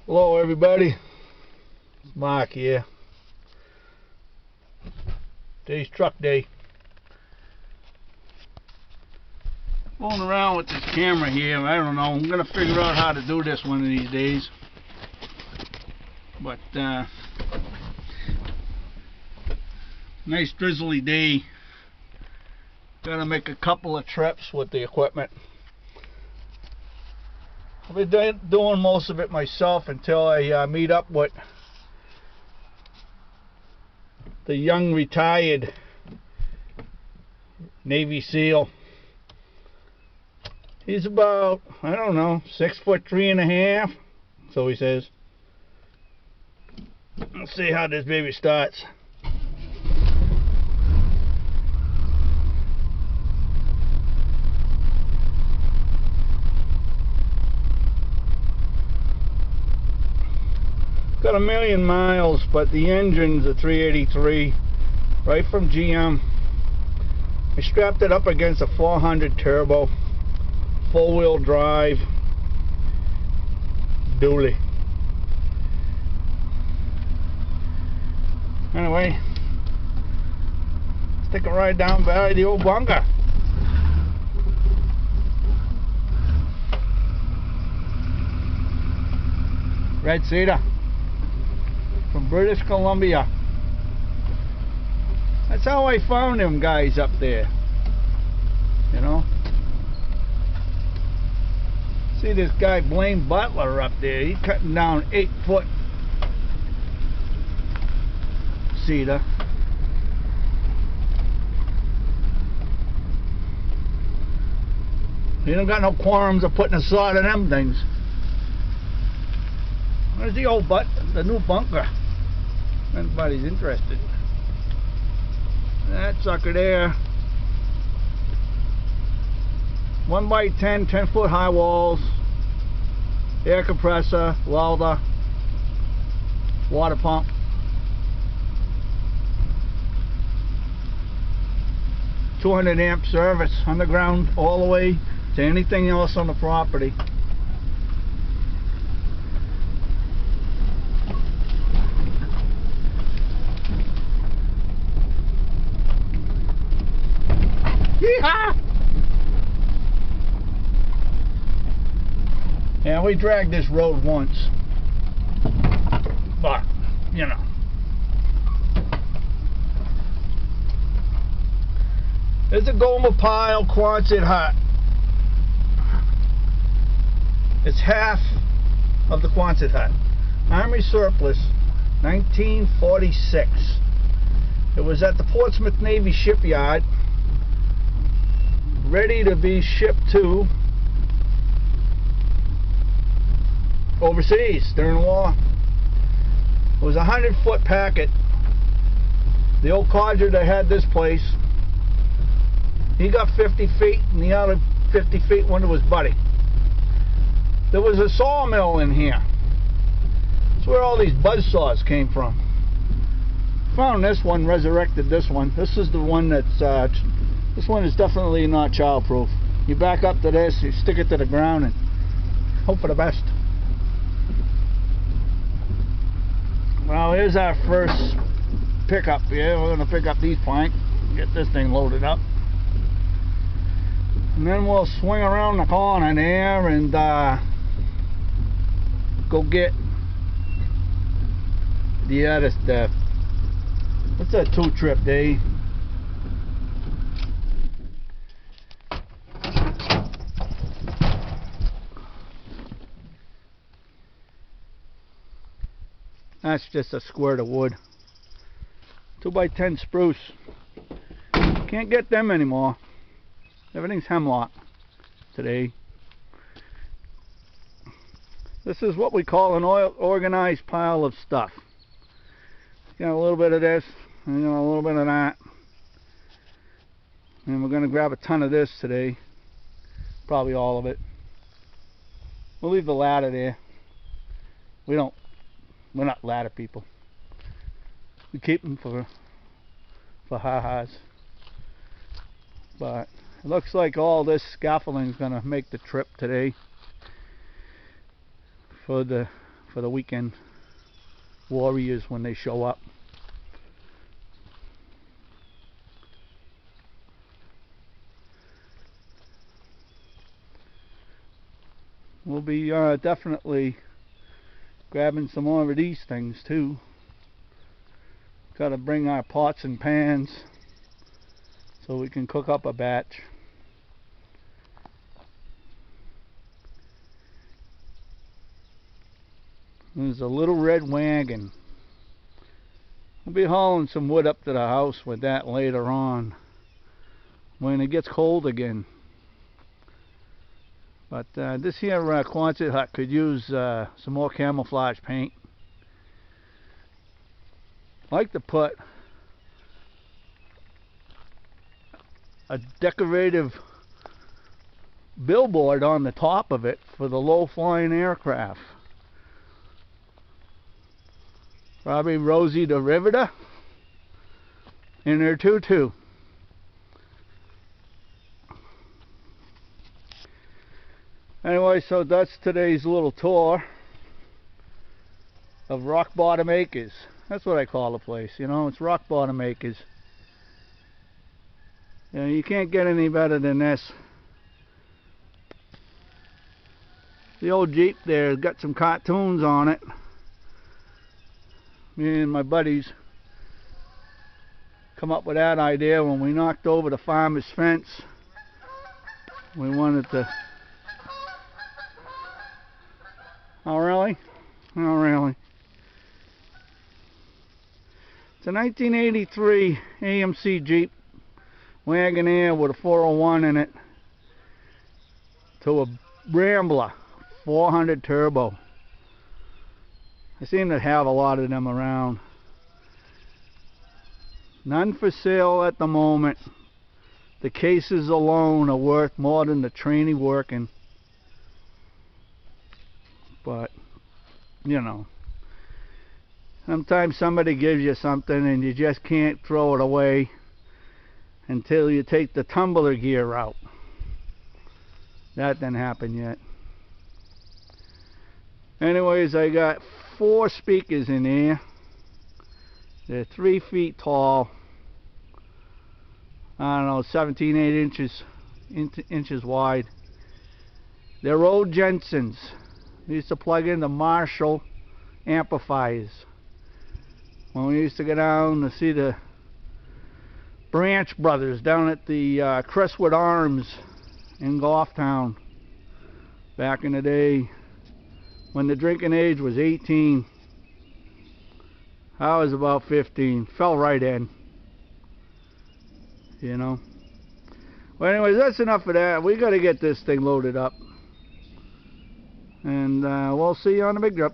Hello everybody, it's Mark here. Today's truck day. Fooling around with this camera here, I don't know, I'm gonna figure out how to do this one of these days. But nice drizzly day. Gonna make a couple of trips with the equipment. I'll be doing most of it myself until I meet up with the young retired Navy SEAL. He's about, I don't know, 6'3½", so he says. Let's see how this baby starts. Got 1,000,000 miles, but the engine's a 383, right from GM. I strapped it up against a 400 turbo, four-wheel drive dually. Anyway, let's take a ride down by the old bunker. Red Cedar from British Columbia. That's how I found them guys up there, you know. See this guy Blaine Butler up there, he's cutting down 8-foot cedar. He don't got no quorums of putting a sod in them things. Where's the old the new bunker? If anybody's interested. That sucker there. 1x10, 10-foot high walls, air compressor, welder, water pump. $200 amp service, underground all the way to anything else on the property. Yeehaw! Yeah, we dragged this road once, but you know. There's a Gomer Pyle Quonset hut. It's half of the Quonset hut. Army surplus, 1946. It was at the Portsmouth Navy shipyard, ready to be shipped to overseas during the war. It was a 100-foot packet. The old codger that had this place, he got 50 feet, and the other 50 feet went to his buddy. There was a sawmill in here. That's where all these buzzsaws came from. Found this one, resurrected this one. This is the one that's this one is definitely not childproof. You back up to this, you stick it to the ground, and hope for the best. Well, here's our first pickup here. We're going to pick up these planks, get this thing loaded up, and then we'll swing around the corner there and go get the other stuff. What's that 2-trip day? That's just a squirt of wood. 2x10 spruce. Can't get them anymore. Everything's hemlock today. This is what we call an organized pile of stuff. Got a little bit of this, and a little bit of that. And we're going to grab a ton of this today. Probably all of it. We'll leave the ladder there. We're not ladder people. We keep them for ha-has. But it looks like all this scaffolding is going to make the trip today for for the weekend warriors when they show up. We'll be definitely grabbing some more of these things too. Got to bring our pots and pans so we can cook up a batch. There's a little red wagon. We'll be hauling some wood up to the house with that later on when it gets cold again. But this here Quonset hut could use some more camouflage paint. I like to put a decorative billboard on the top of it for the low-flying aircraft. Probably Rosie the Riveter in her tutu. Anyway, so that's today's little tour of Rock Bottom Acres. That's what I call the place, you know, it's Rock Bottom Acres. You know, you can't get any better than this. The old Jeep there has got some cartoons on it. Me and my buddies come up with that idea when we knocked over the farmer's fence. We wanted to... Oh really? Oh really? It's a 1983 AMC Jeep Wagoneer with a 401 in it to a Rambler 400 turbo. I seem to have a lot of them around. None for sale at the moment. The cases alone are worth more than the tranny working. But, you know, sometimes somebody gives you something and you just can't throw it away until you take the tumbler gear out. That didn't happen yet. Anyways, I got 4 speakers in here. They're 3 feet tall. I don't know, 17, 8 inches wide. They're old Jensens. We used to plug in the Marshall amplifiers when we used to go down to see the Branch Brothers down at the Crestwood Arms in Goffstown back in the day when the drinking age was 18. I was about 15. Fell right in, you know. Well, anyways, that's enough of that. We got to get this thing loaded up. And we'll see you on the big trip.